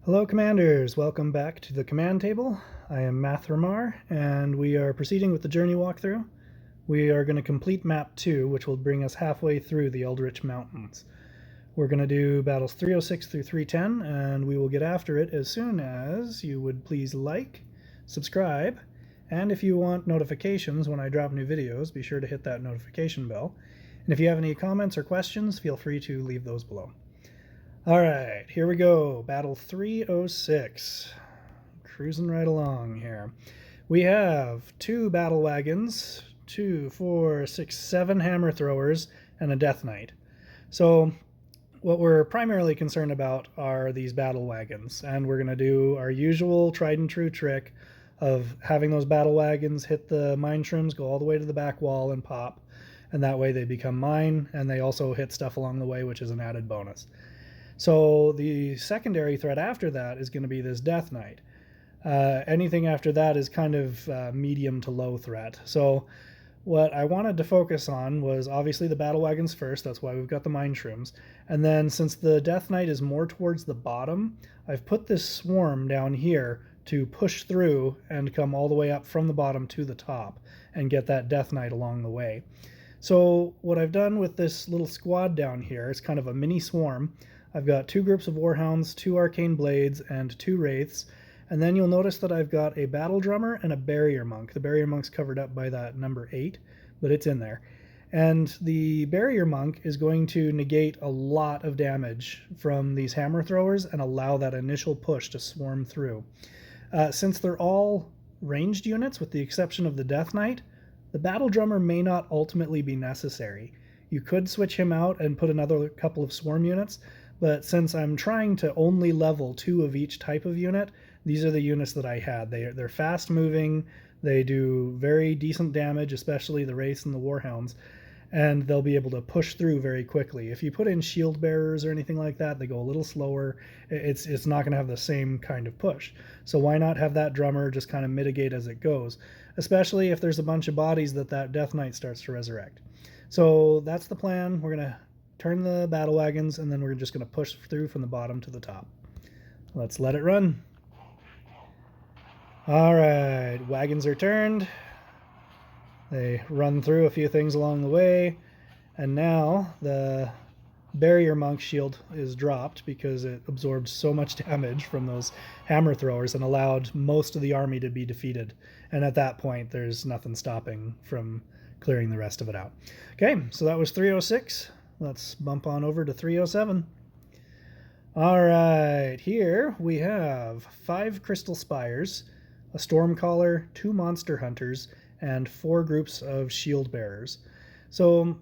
Hello Commanders, welcome back to the command table. I am Mathramar and we are proceeding with the journey walkthrough. We are going to complete map 2, which will bring us halfway through the Eldritch Mountains. We're going to do battles 306 through 310 and we will get after it as soon as you would please like, subscribe, and if you want notifications when I drop new videos, be sure to hit that notification bell. And if you have any comments or questions, feel free to leave those below. All right, here we go. Battle 306. Cruising right along here. We have 2 battle wagons, 2, 4, 6, 7 hammer throwers, and a death knight. So what we're primarily concerned about are these battle wagons, and we're going to do our usual tried and true trick of having those battle wagons hit the mine shrooms, go all the way to the back wall and pop, and that way they become mine, and they also hit stuff along the way, which is an added bonus. So the secondary threat after that is going to be this Death Knight. Anything after that is kind of medium to low threat. So what I wanted to focus on was obviously the battle wagons first. That's why we've got the mine shrooms. And then since the Death Knight is more towards the bottom, I've put this swarm down here to push through and come all the way up from the bottom to the top and get that Death Knight along the way. So what I've done with this little squad down here is kind of a mini swarm. I've got 2 groups of warhounds, 2 arcane blades, and 2 wraiths. And then you'll notice that I've got a battle drummer and a barrier monk. The barrier monk's covered up by that number 8, but it's in there. And the barrier monk is going to negate a lot of damage from these hammer throwers and allow that initial push to swarm through. Since they're all ranged units, with the exception of the Death Knight, the battle drummer may not ultimately be necessary. You could switch him out and put another couple of swarm units, but since I'm trying to only level 2 of each type of unit, these are the units that I had. They're fast moving, they do very decent damage, especially the wraiths and the warhounds, and they'll be able to push through very quickly. If you put in shield bearers or anything like that, they go a little slower. It's not going to have the same kind of push. So why not have that drummer just kind of mitigate as it goes, especially if there's a bunch of bodies that Death Knight starts to resurrect. So that's the plan. We're going to turn the battle wagons, and then we're just going to push through from the bottom to the top. Let's let it run. All right, wagons are turned. They run through a few things along the way, and now the barrier monk shield is dropped because it absorbed so much damage from those hammer throwers and allowed most of the army to be defeated. And at that point, there's nothing stopping from clearing the rest of it out. Okay, so that was 306. Let's bump on over to 307. All right, here we have 5 crystal spires, a stormcaller, 2 monster hunters, and 4 groups of shield bearers. So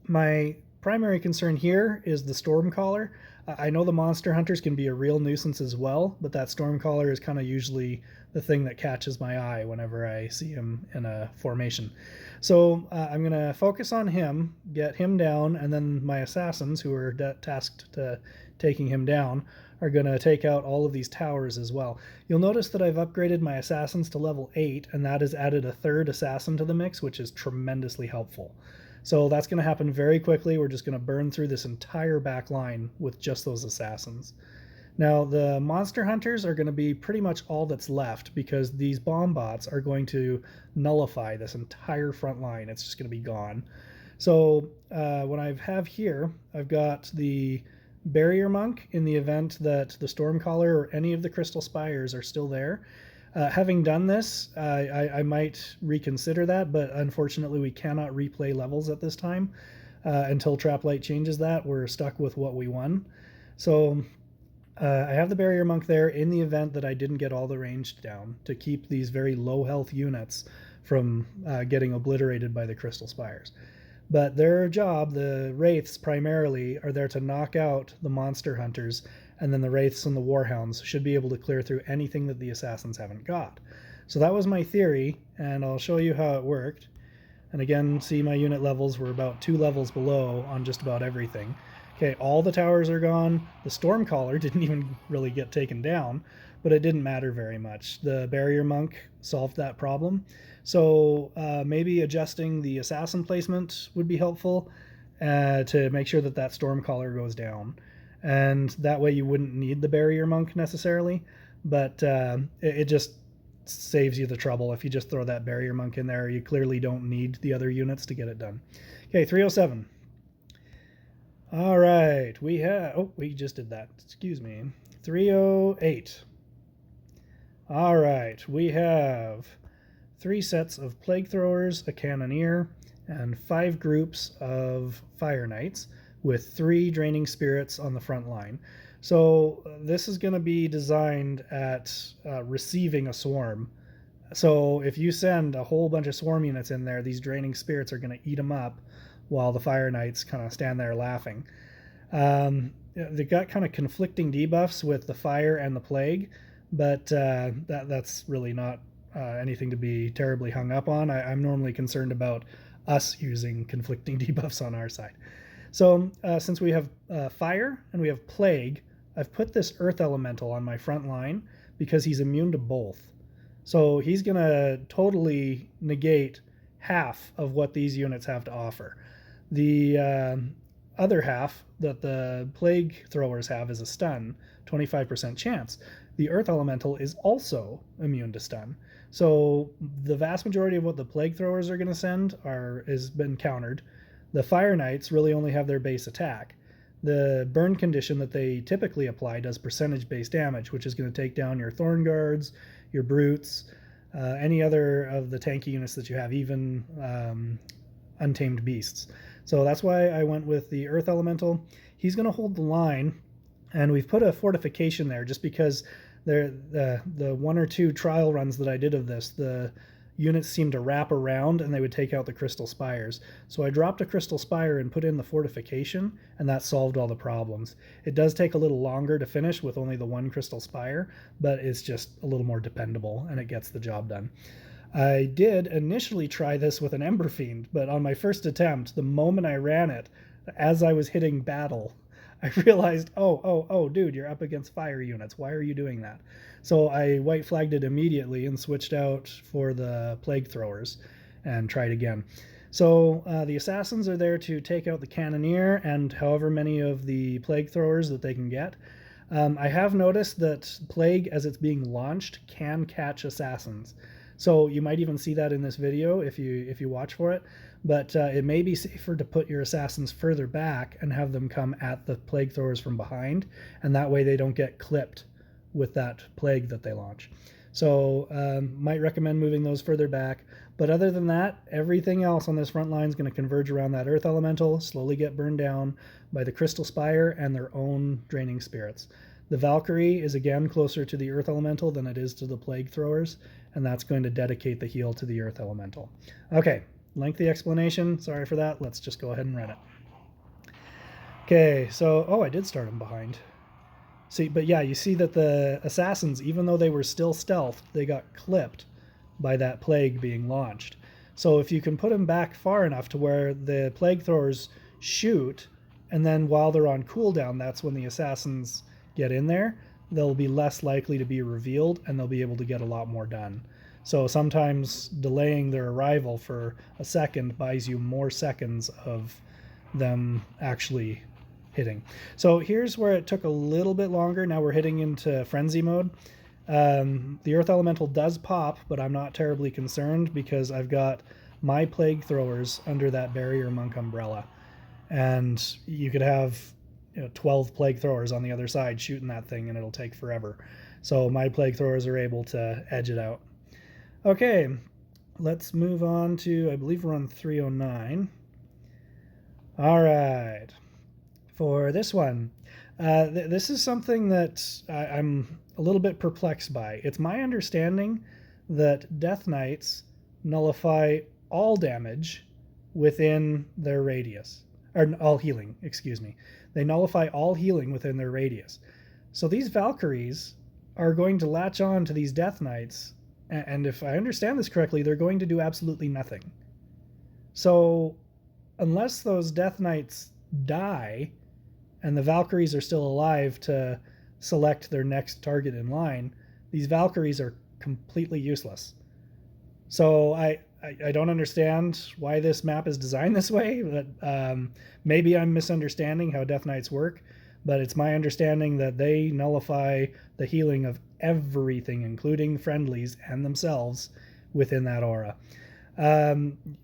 my primary concern here is the stormcaller. I know the monster hunters can be a real nuisance as well, but that stormcaller is kind of usually the thing that catches my eye whenever I see him in a formation. So I'm going to focus on him, get him down, and then my assassins, who are tasked to taking him down, are going to take out all of these towers as well. You'll notice that I've upgraded my assassins to level 8, and that has added a 3rd assassin to the mix, which is tremendously helpful. So that's going to happen very quickly. We're just going to burn through this entire back line with just those assassins. Now, the monster hunters are going to be pretty much all that's left because these bomb bots are going to nullify this entire front line. It's just going to be gone. So what I have here, I've got the barrier monk in the event that the stormcaller or any of the crystal spires are still there. Having done this, I might reconsider that, but unfortunately we cannot replay levels at this time. Until Traplight changes that, we're stuck with what we won. So I have the barrier monk there in the event that I didn't get all the ranged down to keep these very low health units from getting obliterated by the crystal spires. But their job, the wraiths primarily, are there to knock out the monster hunters, and then the wraiths and the warhounds should be able to clear through anything that the assassins haven't got. So that was my theory, and I'll show you how it worked. And again, see, my unit levels were about 2 levels below on just about everything. Okay, all the towers are gone. The stormcaller didn't even really get taken down, but it didn't matter very much. The barrier monk solved that problem. So maybe adjusting the assassin placement would be helpful to make sure that that stormcaller goes down. and that way you wouldn't need the barrier monk necessarily, but it just saves you the trouble. If you just throw that barrier monk in there, you clearly don't need the other units to get it done. Okay, 307. All right, we just did that. Excuse me. 308. All right, we have 3 sets of plague throwers, a cannoneer, and 5 groups of fire knights with 3 draining spirits on the front line. So this is going to be designed at receiving a swarm. So if you send a whole bunch of swarm units in there, these draining spirits are going to eat them up while the fire knights kind of stand there laughing. They've got kind of conflicting debuffs with the fire and the plague, but that's really not anything to be terribly hung up on. I'm normally concerned about us using conflicting debuffs on our side. So since we have fire and we have plague, I've put this earth elemental on my front line because he's immune to both. So he's going to totally negate half of what these units have to offer. The other half that the plague throwers have is a stun, 25% chance. The earth elemental is also immune to stun. So the vast majority of what the plague throwers are going to send has been countered. The fire knights really only have their base attack. The burn condition that they typically apply does percentage-based damage, which is going to take down your thorn guards, your brutes, any other of the tanky units that you have, even untamed beasts. So that's why I went with the earth elemental. He's going to hold the line, and we've put a fortification there just because the 1 or 2 trial runs that I did of this, the units seemed to wrap around and they would take out the crystal spires. So I dropped a crystal spire and put in the fortification, and that solved all the problems. It does take a little longer to finish with only the 1 crystal spire, but it's just a little more dependable and it gets the job done. I did initially try this with an Ember Fiend, but on my first attempt, the moment I ran it, as I was hitting battle, I realized, oh, dude, you're up against fire units. Why are you doing that? So I white flagged it immediately and switched out for the plague throwers and tried again. So the assassins are there to take out the cannoneer and however many of the plague throwers that they can get. I have noticed that plague, as it's being launched, can catch assassins. So you might even see that in this video if you watch for it. But it may be safer to put your assassins further back and have them come at the plague throwers from behind, and that way they don't get clipped with that plague that they launch. So might recommend moving those further back. But other than that, everything else on this front line is going to converge around that earth elemental, slowly get burned down by the crystal spire and their own draining spirits. The Valkyrie is again closer to the earth elemental than it is to the plague throwers, and that's going to dedicate the heal to the earth elemental. Okay, lengthy explanation. Sorry for that. Let's just go ahead and run it. Okay, so, I did start them behind. See, but yeah, you see that the assassins, even though they were still stealthed, they got clipped by that plague being launched. So if you can put them back far enough to where the plague throwers shoot, and then while they're on cooldown, that's when the assassins get in there, they'll be less likely to be revealed and they'll be able to get a lot more done. So sometimes delaying their arrival for a second buys you more seconds of them actually hitting. So here's where it took a little bit longer. Now we're hitting into frenzy mode. The earth elemental does pop, but I'm not terribly concerned because I've got my plague throwers under that barrier monk umbrella, and you could have 12 plague throwers on the other side shooting that thing and it'll take forever. So my plague throwers are able to edge it out. Okay, let's move on to, I believe we're on 309. All right, for this one, this is something that I'm a little bit perplexed by. It's my understanding that Death Knights nullify all damage within their radius, or all healing, excuse me. They nullify all healing within their radius. So these Valkyries are going to latch on to these Death Knights, and if I understand this correctly, they're going to do absolutely nothing. So unless those Death Knights die and the Valkyries are still alive to select their next target in line, these Valkyries are completely useless. So I don't understand why this map is designed this way, but maybe I'm misunderstanding how Death Knights work. but it's my understanding that they nullify the healing of everything, including friendlies and themselves, within that aura.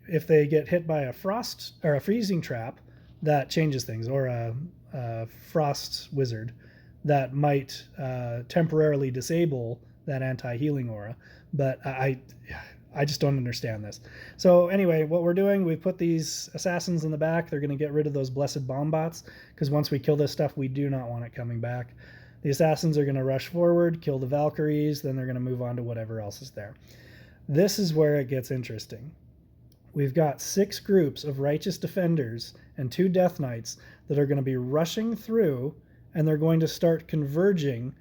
If they get hit by a frost or a freezing trap, that changes things, or a frost wizard that might temporarily disable that anti-healing aura. But I just don't understand this. So anyway, what we're doing, we've put these assassins in the back. They're going to get rid of those blessed bomb bots, because once we kill this stuff, we do not want it coming back. The assassins are going to rush forward, kill the Valkyries, then they're going to move on to whatever else is there. This is where it gets interesting. We've got 6 groups of righteous defenders and 2 death knights that are going to be rushing through, and they're going to start converging.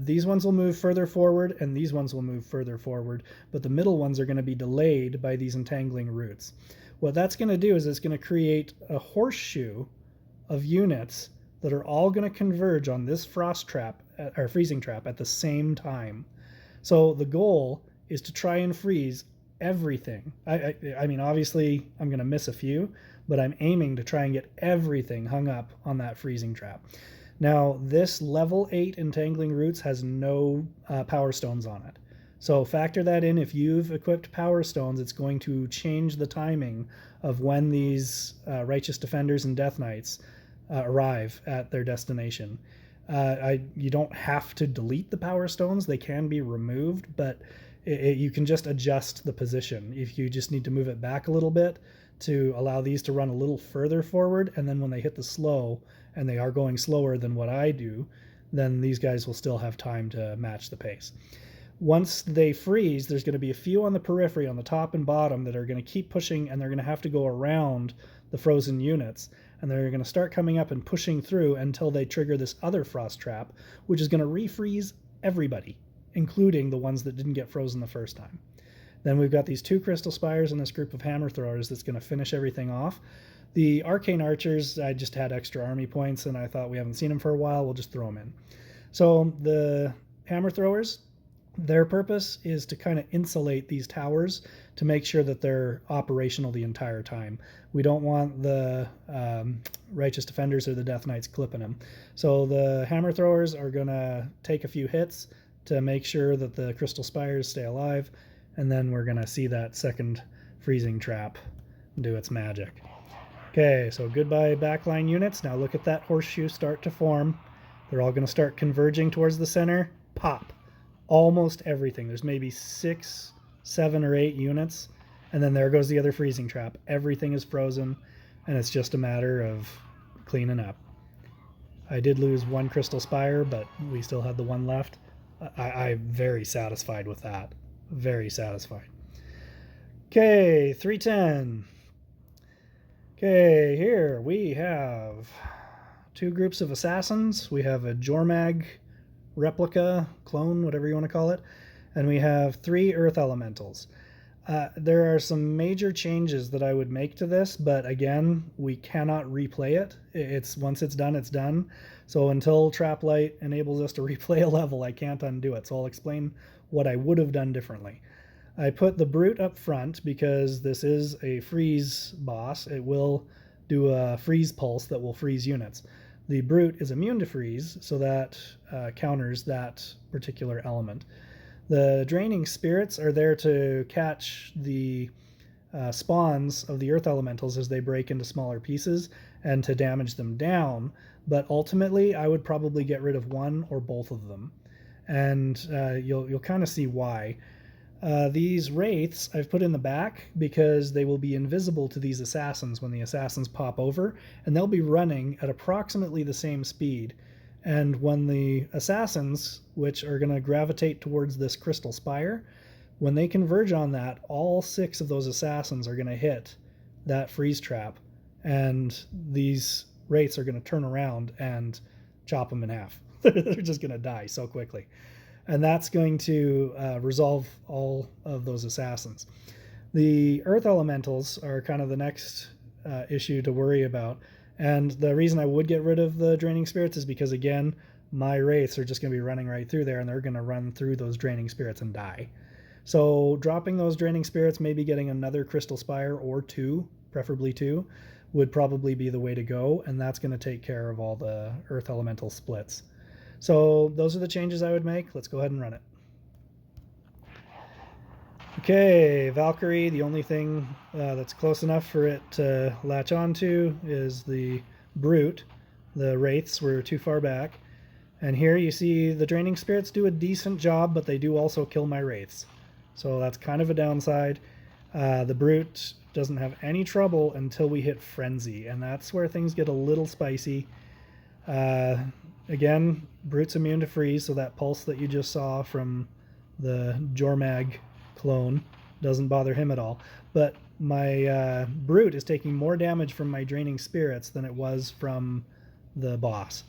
These ones will move further forward, and these ones will move further forward, but the middle ones are going to be delayed by these entangling roots. What that's going to do is it's going to create a horseshoe of units that are all going to converge on this frost trap or freezing trap at the same time. So the goal is to try and freeze everything. I mean, obviously I'm going to miss a few, but I'm aiming to try and get everything hung up on that freezing trap. Now, this level 8 entangling roots has no power stones on it. So factor that in. If you've equipped power stones, it's going to change the timing of when these righteous defenders and death knights arrive at their destination. You don't have to delete the power stones. They can be removed, but you can just adjust the position. If you just need to move it back a little bit to allow these to run a little further forward, and then when they hit the slow, and they are going slower than what I do, then these guys will still have time to match the pace. Once they freeze, there's going to be a few on the periphery, on the top and bottom, that are going to keep pushing, and they're going to have to go around the frozen units, and they're going to start coming up and pushing through until they trigger this other frost trap, which is going to refreeze everybody, including the ones that didn't get frozen the first time. Then we've got these 2 crystal spires and this group of hammer throwers that's going to finish everything off. The arcane archers, I just had extra army points, and I thought we haven't seen them for a while, we'll just throw them in. So the hammer throwers, their purpose is to kind of insulate these towers to make sure that they're operational the entire time. We don't want the righteous defenders or the death knights clipping them. So the hammer throwers are going to take a few hits to make sure that the crystal spires stay alive, and then we're going to see that second freezing trap do its magic. Okay, so goodbye backline units. Now look at that horseshoe start to form. They're all going to start converging towards the center. Pop. Almost everything. There's maybe 6, 7, or 8 units. And then there goes the other freezing trap. Everything is frozen, and it's just a matter of cleaning up. I did lose 1 crystal spire, but we still had the 1 left. I'm very satisfied with that. Very satisfied. Okay, 310. Okay, here we have 2 groups of assassins. We have a Jormag replica, clone, whatever you want to call it, and we have 3 earth elementals. There are some major changes that I would make to this, but again, we cannot replay it. Once it's done, it's done. So until Traplight enables us to replay a level, I can't undo it. So I'll explain what I would have done differently. I put the Brute up front because this is a freeze boss. It will do a freeze pulse that will freeze units. The Brute is immune to freeze, so that counters that particular element. The Draining Spirits are there to catch the spawns of the Earth Elementals as they break into smaller pieces and to damage them down, but ultimately I would probably get rid of one or both of them. And you'll kind of see why. These wraiths I've put in the back because they will be invisible to these assassins when the assassins pop over, and they'll be running at approximately the same speed. And when the assassins, which are going to gravitate towards this crystal spire, when they converge on that, all 6 of those assassins are going to hit that freeze trap, and these wraiths are going to turn around and chop them in half. They're just going to die so quickly. And that's going to resolve all of those assassins. The Earth Elementals are kind of the next issue to worry about. And the reason I would get rid of the Draining Spirits is because, again, my Wraiths are just going to be running right through there, and they're going to run through those Draining Spirits and die. So dropping those Draining Spirits, maybe getting another Crystal Spire or 2, preferably 2, would probably be the way to go, and that's going to take care of all the earth elemental splits. So those are the changes I would make. Let's go ahead and run it. Okay, Valkyrie, the only thing that's close enough for it to latch onto is the Brute. The Wraiths were too far back. And here you see the Draining Spirits do a decent job, but they do also kill my Wraiths. So that's kind of a downside. The Brute doesn't have any trouble until we hit Frenzy, and that's where things get a little spicy. Again, Brute's immune to freeze, so that pulse that you just saw from the Jormag clone doesn't bother him at all. But my Brute is taking more damage from my Draining Spirits than it was from the boss.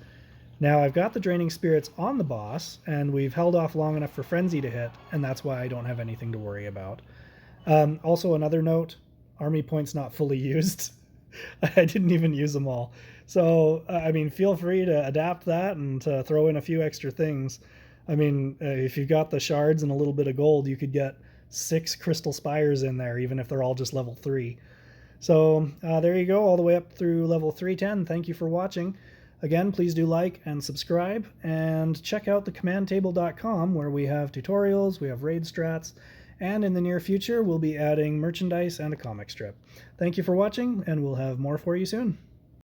Now I've got the Draining Spirits on the boss, and we've held off long enough for Frenzy to hit, and that's why I don't have anything to worry about. Also, another note, army points not fully used. I didn't even use them all. So, I mean, feel free to adapt that and to throw in a few extra things. I mean, if you've got the shards and a little bit of gold, you could get 6 crystal spires in there, even if they're all just level 3. So, there you go, all the way up through level 310. Thank you for watching. Again, please do like and subscribe, and check out thecommandtable.com, where we have tutorials, we have raid strats, and in the near future we'll be adding merchandise and a comic strip. Thank you for watching, and we'll have more for you soon.